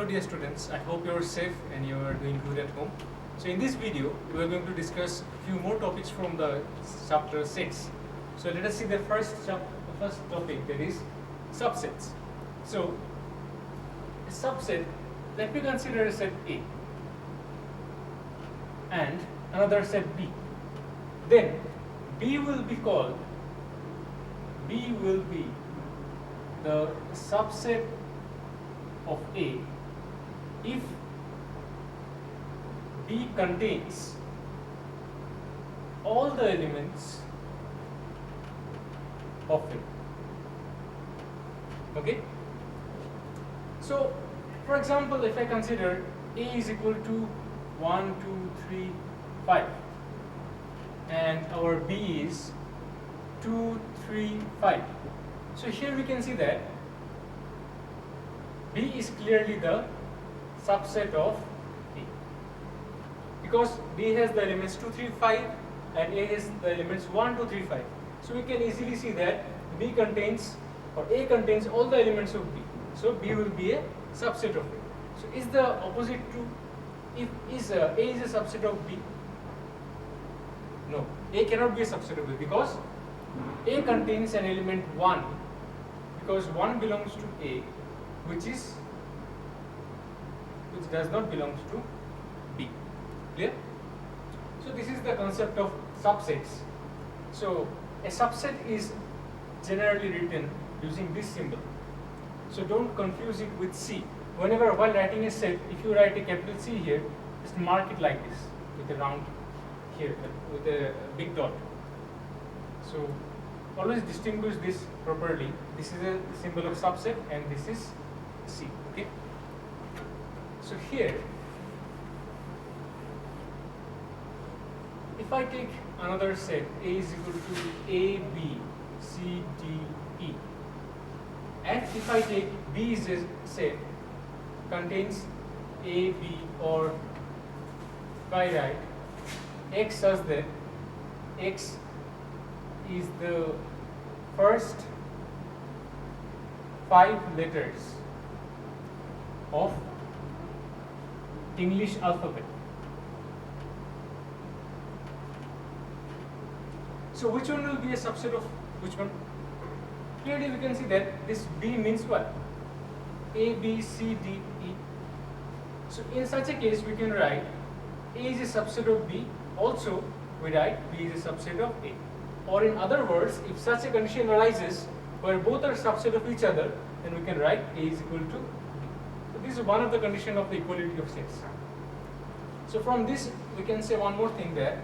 Hello dear students, I hope you are safe and you are doing good at home. So in this video, we are going to discuss a few more topics from the chapter 6. So let us see the first topic, that is subsets. So a subset, let me consider a set A and another set B. Then B will be the subset of A if B contains all the elements of it. Okay? So, for example, if I consider A is equal to 1, 2, 3, 5 and our B is 2, 3, 5. So here we can see that B is clearly the subset of A because B has the elements 2, 3, 5 and A has the elements 1, 2, 3, 5. So we can easily see that B contains or A contains all the elements of B. So B will be a subset of A. So is the opposite true? If A is a subset of B? No, A cannot be a subset of B because A contains an element 1 because 1 belongs to A which does not belong to B. Clear? So this is the concept of subsets. So a subset is generally written using this symbol. So don't confuse it with C. Whenever while writing a set, if you write a capital C here, just mark it like this with a round here with a big dot. So always distinguish this properly. This is a symbol of subset and this is C. Okay. So here, if I take another set, A is equal to A, B, C, D, E, and if I take B is a set contains A, B, or if I write X such that X is the first 5 letters of English alphabet. So which one will be a subset of which one? Clearly we can see that this B means what? A, B, C, D, E. So in such a case we can write A is a subset of B, also we write B is a subset of A. Or in other words, if such a condition arises where both are subset of each other, then we can write A is equal to B. So this is one of the conditions of the equality of sets. So from this we can say one more thing that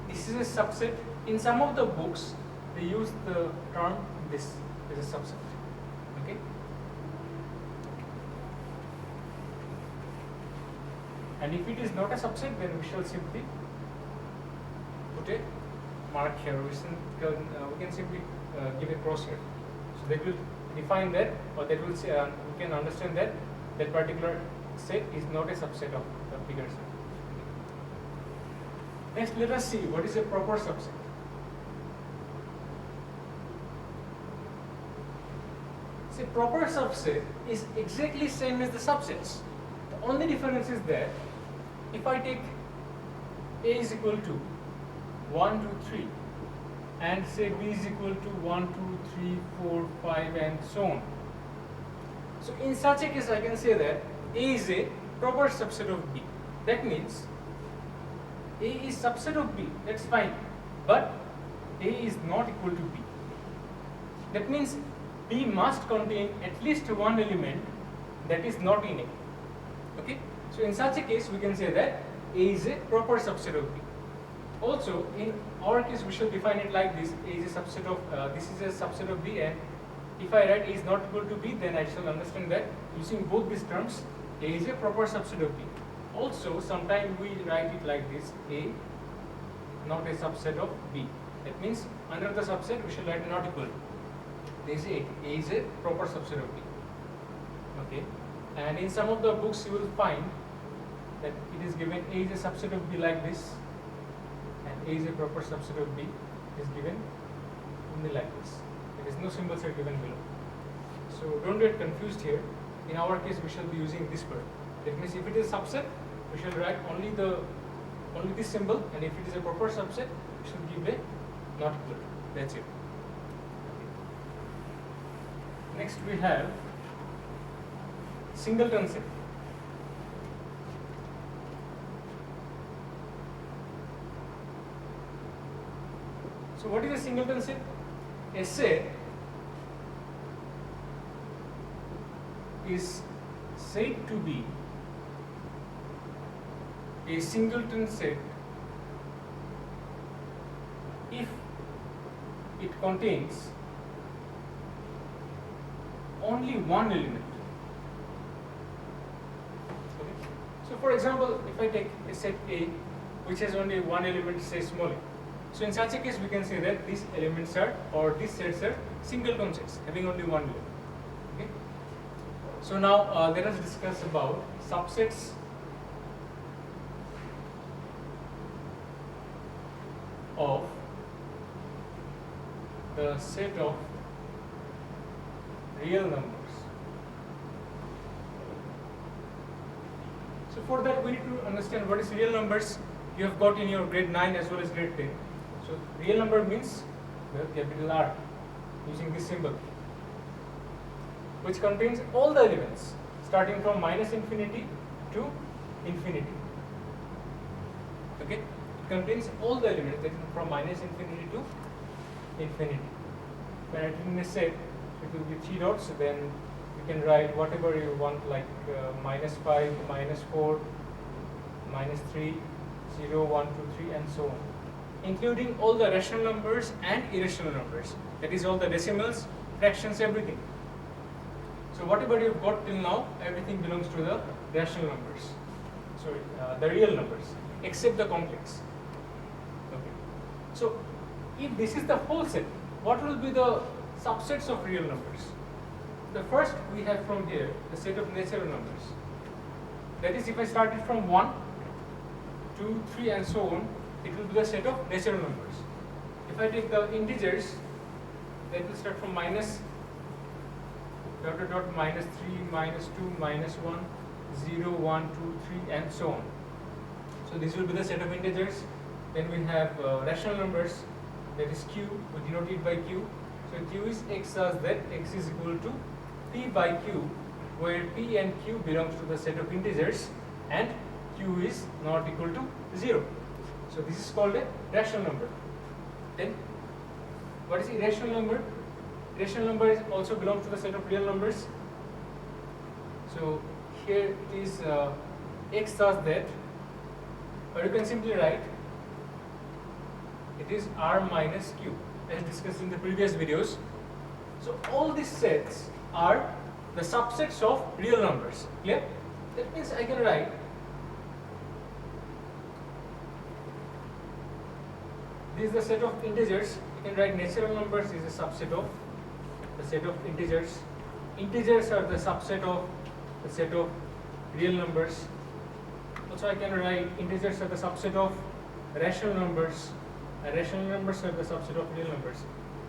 this is a subset. In some of the books they use the term this is a subset. Okay. And if it is not a subset, then we shall simply put a mark here. We can simply give a cross here. So that will define that, or that will say we can understand that that particular set is not a subset of the bigger set. Next, let us see what is a proper subset. See, proper subset is exactly same as the subsets. The only difference is that if I take A is equal to 1, 2, 3 and say B is equal to 1, 2, 3, 4, 5 and so on. So in such a case I can say that A is a proper subset of B. That means A is subset of B, that's fine, but A is not equal to B. That means B must contain at least one element that is not in A. Okay? So in such a case we can say that A is a proper subset of B. Also in our case we shall define it like this: A is a subset of this is a subset of B, and if I write A is not equal to B, then I shall understand that using both these terms A is a proper subset of B. Also sometimes we write it like this: A not a subset of B. That means under the subset we shall write not equal to. This is A is a proper subset of B. Okay, and in some of the books you will find that it is given A is a subset of B like this, and A is a proper subset of B is given only like this. There is no symbols are given below. So don't get confused here. In our case, we shall be using this word. That means if it is a subset, we shall write only this symbol, and if it is a proper subset, we shall give a not equal to. That's it. Next we have singleton set. So what is a singleton set? A set is said to be a singleton set if it contains only one element. Okay. So for example, if I take a set A which has only one element, say small a, so in such a case we can say that these elements are, or these sets are singleton sets having only one element. Okay. So now let us discuss about subsets of the set of real numbers. So for that we need to understand what is real numbers. You have got in your grade 9 as well as grade 10. So real number means the capital R using this symbol, which contains all the elements starting from minus infinity to infinity. Okay, it contains all the elements that is from minus infinity to infinity. When I in a set, it will be 3 dots. Then you can write whatever you want, like -5, -4, -3, 0, 1, 2, 3, and so on, including all the rational numbers and irrational numbers. That is all the decimals, fractions, everything. So whatever you've got till now, everything belongs to the rational numbers. Sorry, the real numbers, except the complex. Okay. So if this is the whole set, what will be the subsets of real numbers? The first we have from here the set of natural numbers. That is, if I started from 1, 2, 3, and so on, it will be the set of natural numbers. If I take the integers, that will start from minus dot dot dot -3, -2, -1, 0, 1, 2, 3, and so on. So this will be the set of integers. Then we have rational numbers, that is q, we denote it by q. So q is x such that x is equal to p by q, where p and q belongs to the set of integers and q is not equal to 0. So this is called a rational number. Then what is irrational number? Irrational number is also belongs to the set of real numbers. So here it is x such that, or you can simply write it is r minus q, as discussed in the previous videos. So all these sets are the subsets of real numbers. Clear? That means I can write this is the set of integers. You can write natural numbers is a subset of the set of integers. Integers are the subset of the set of real numbers. Also I can write integers are the subset of rational numbers. Rational numbers are the subset of real numbers,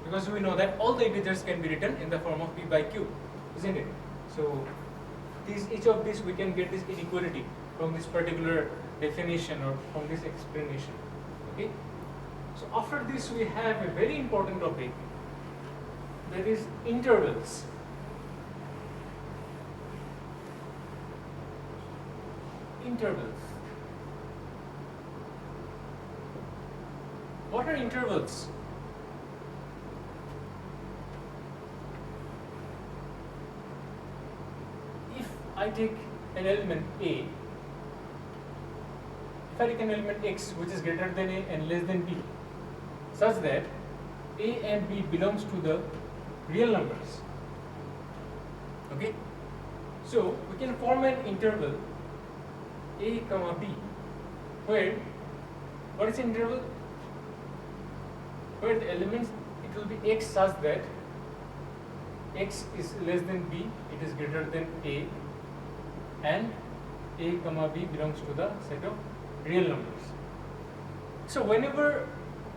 because we know that all the integers can be written in the form of p by q, isn't it? So each of these we can get this inequality from this particular definition or from this explanation. Okay. So after this we have a very important topic, that is intervals. Intervals. What are intervals? If I take an element A, if I take an element x which is greater than A and less than B, such that A and B belongs to the real numbers. Okay? So we can form an interval A comma B, where what is interval? Where the elements, it will be x such that x is less than b, it is greater than a, and a comma b belongs to the set of real numbers. So whenever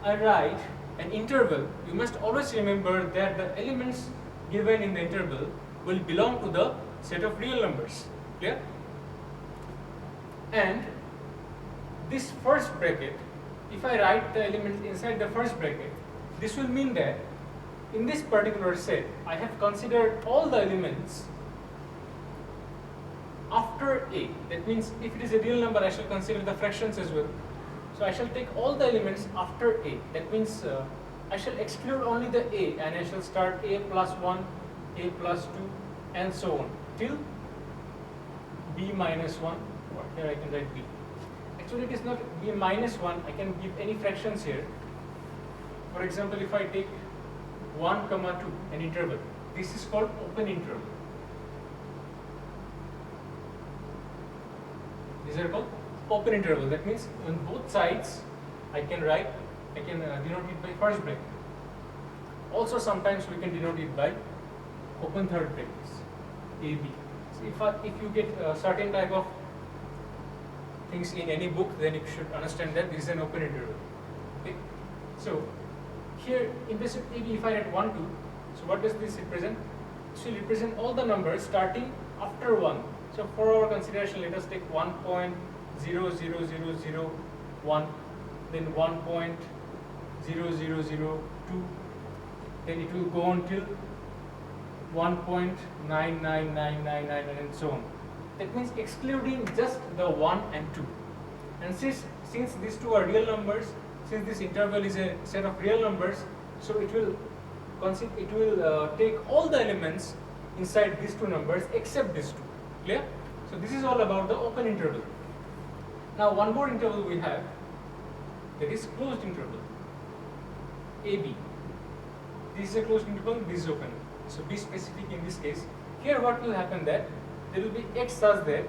I write an interval, you must always remember that the elements given in the interval will belong to the set of real numbers. Clear? And this first bracket, if I write the elements inside the first bracket, this will mean that in this particular set, I have considered all the elements after A. That means if it is a real number, I shall consider the fractions as well. So I shall take all the elements after A. That means I shall exclude only the A, and I shall start A plus 1, A plus 2, and so on till B minus 1, or here I can write B. Actually it is not B minus 1, I can give any fractions here. For example, if I take 1, 2, an interval, this is called open interval. These are called open interval. That means on both sides I can denote it by first bracket. Also sometimes we can denote it by open third brackets, AB. So if you get a certain type of things in any book, then you should understand that this is an open interval. Okay. So here in this AB, if I write 1, 2, so what does this represent? This will represent all the numbers starting after 1. So for our consideration, let us take 1.00001, then 1.0002, then it will go on till 1.99999 and so on. That means excluding just the 1 and 2. And since these two are real numbers, since this interval is a set of real numbers, so it will take all the elements inside these two numbers except these two. Clear? So this is all about the open interval. Now one more interval we have, that is closed interval, AB. This is a closed interval, this is open. So be specific in this case. Here what will happen, that there will be x such that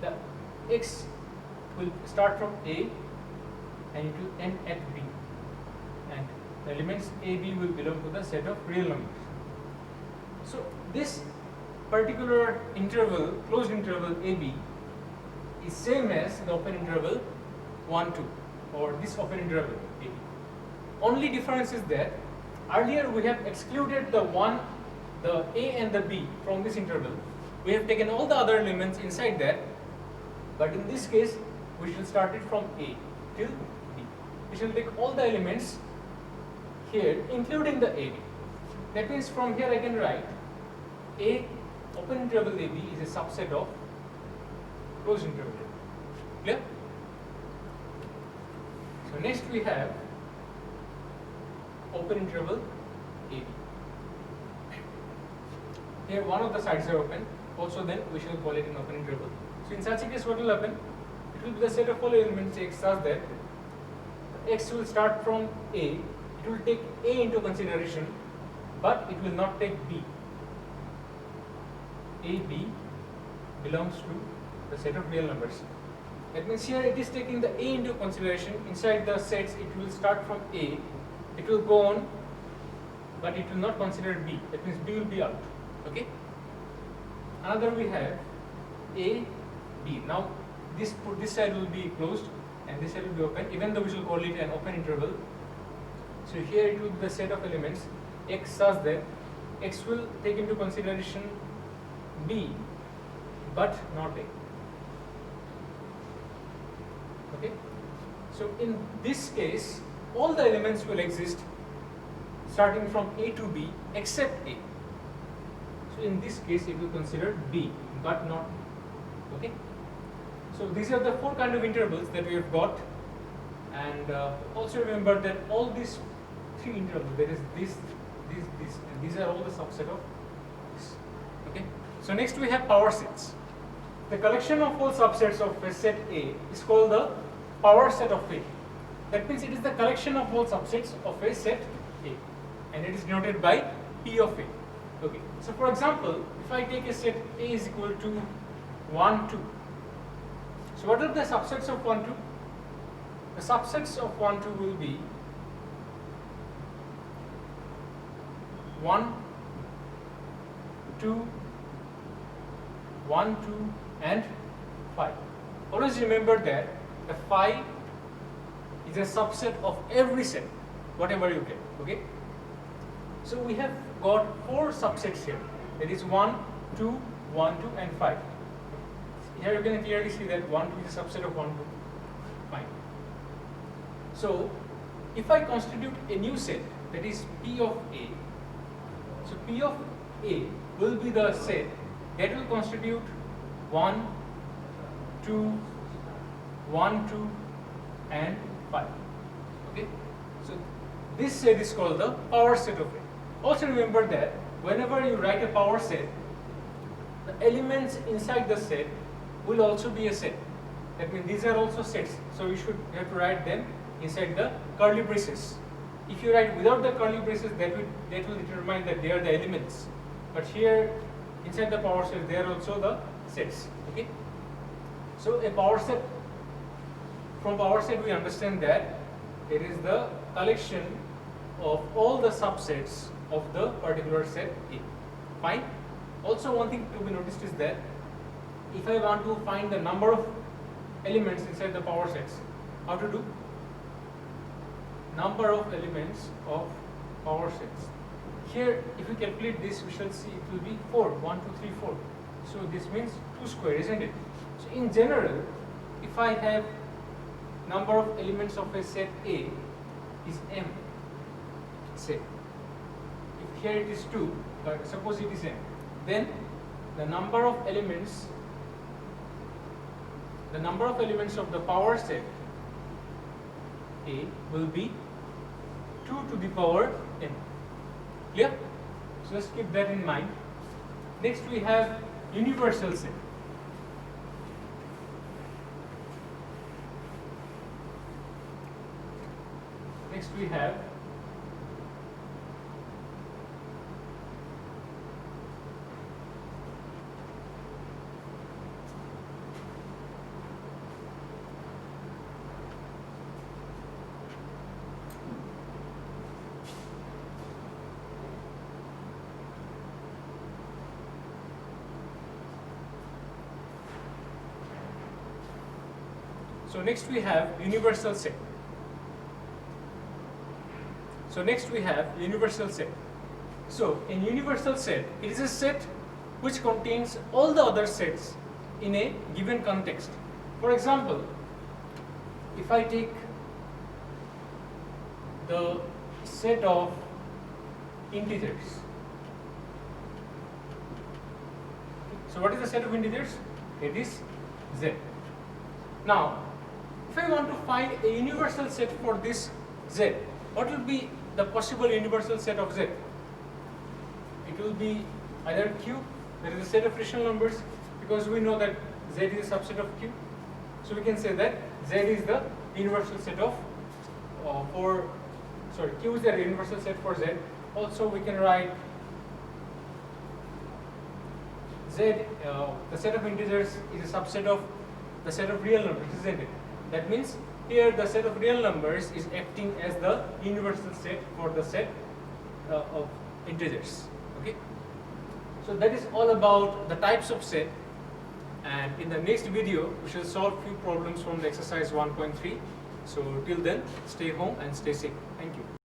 the x will start from A and it will end at B, and the elements A, B will belong to the set of real numbers. So this particular interval, closed interval AB, is same as the open interval 1, 2, or this open interval AB. Only difference is that earlier we have excluded the A and the B from this interval. We have taken all the other elements inside that, but in this case we shall start it from A till B. We shall take all the elements here including the AB. That means from here I can write A open interval AB is a subset of closed interval AB. Clear? So next we have open interval AB. Here one of the sides are open, also then we shall call it an open interval. So in such a case what will happen? It will be the set of all elements x such that x will start from A, it will take A into consideration, but it will not take B. A, B belongs to the set of real numbers. That means here it is taking the A into consideration. Inside the sets it will start from A, it will go on, but it will not consider B. That means B will be out. Okay. Another we have A, B. Now this side will be closed and this side will be open, even though we shall call it an open interval. So here it will be the set of elements x such that x will take into consideration B but not A. Okay. So in this case all the elements will exist starting from A to B except A. So in this case it will consider B but not A. Okay. So these are the four kind of intervals that we have got, and also remember that all these three intervals, there is this, and these are all the subset of this. Okay. So next we have power sets. The collection of all subsets of a set A is called the power set of A. That means it is the collection of all subsets of a set A, and it is denoted by P of A. Okay. So for example, if I take a set A is equal to 1, 2. So what are the subsets of 1, 2? The subsets of 1, 2 will be 1, 2, 1, 2, and 5. Always remember that the 5 is a subset of every set, whatever you get. Okay. So we have got 4 subsets here. That is 1, 2, 1, 2 and 5. Here you can clearly see that 1, 2 is a subset of 1, 2. Fine. So if I constitute a new set, that is P of A. So P of A will be the set that will constitute 1, 2, 1, 2 and 5. Okay. So this set is called the power set of A. Also remember that whenever you write a power set, the elements inside the set will also be a set. That means these are also sets. So you have to write them inside the curly braces. If you write without the curly braces, that will determine that they are the elements. But here inside the power set, they are also the sets. Okay. So a power set, from power set we understand that it is the collection of all the subsets of the particular set A. Fine. Also one thing to be noticed is that if I want to find the number of elements inside the power sets, how to do? Number of elements of power sets. Here if we calculate this, we shall see it will be 4, 1, 2, 3, 4. So this means 2 square, isn't it? So in general, if I have number of elements of a set A is M, say, if here it is 2, but suppose it is M, then the number of elements of the power set A will be 2 to the power M. Clear? So just keep that in mind. Next we have universal set. Next we have universal set. So next we have universal set. So in universal set, it is a set which contains all the other sets in a given context. For example, if I take the set of integers. So what is the set of integers? It is Z. Now, if I want to find a universal set for this Z, what will be the possible universal set of Z? It will be either Q, that is a set of rational numbers, because we know that Z is a subset of Q. So we can say that Z is the universal set of Q is the universal set for Z. Also we can write Z, the set of integers is a subset of the set of real numbers, isn't it? That means here the set of real numbers is acting as the universal set for the set of integers. Okay. So that is all about the types of set, and in the next video we shall solve few problems from the exercise 1.3. So till then, stay home and stay safe. Thank you.